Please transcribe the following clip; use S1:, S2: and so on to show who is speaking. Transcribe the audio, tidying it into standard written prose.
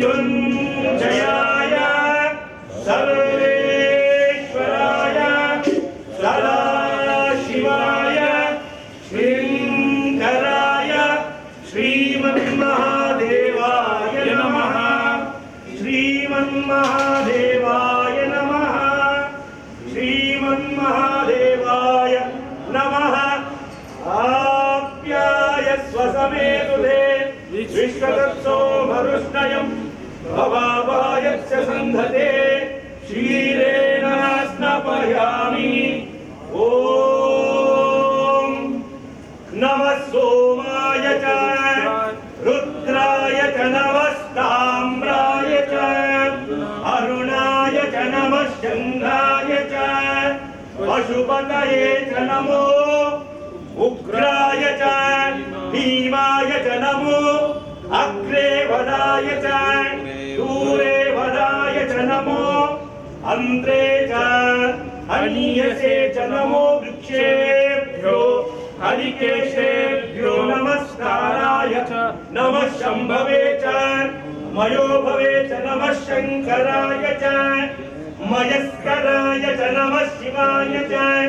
S1: मृत्युञ्जयाय सर्वेश्वराय सदाशिवाय श्रींकराय श्रीमन्महादेवाय नमः। श्रीमन्महादेवाय नमः। श्रीमन्महादेवाय नमः। आप्यायस्व समेतुते विश्वतत्सोमरुष्णयम् भवावायस्य सन्धते क्षीरेण स्नापयामि। ॐ नमः सोमाय च रुद्राय च नमस्ताम्राय च अरुणाय च नमः शङ्खाय च पशुपतये च नमो उग्राय च भीमाय च नमो अग्रे वदाय च दूरे वदाय च नमो अन्त्रे च हनीयसे च नमो वृक्षेभ्यो हरिकेशेभ्यो नमस्काराय च नमः शम्भवे च मयोभवे च नमः शङ्कराय च मयस्कराय च नमः शिवाय च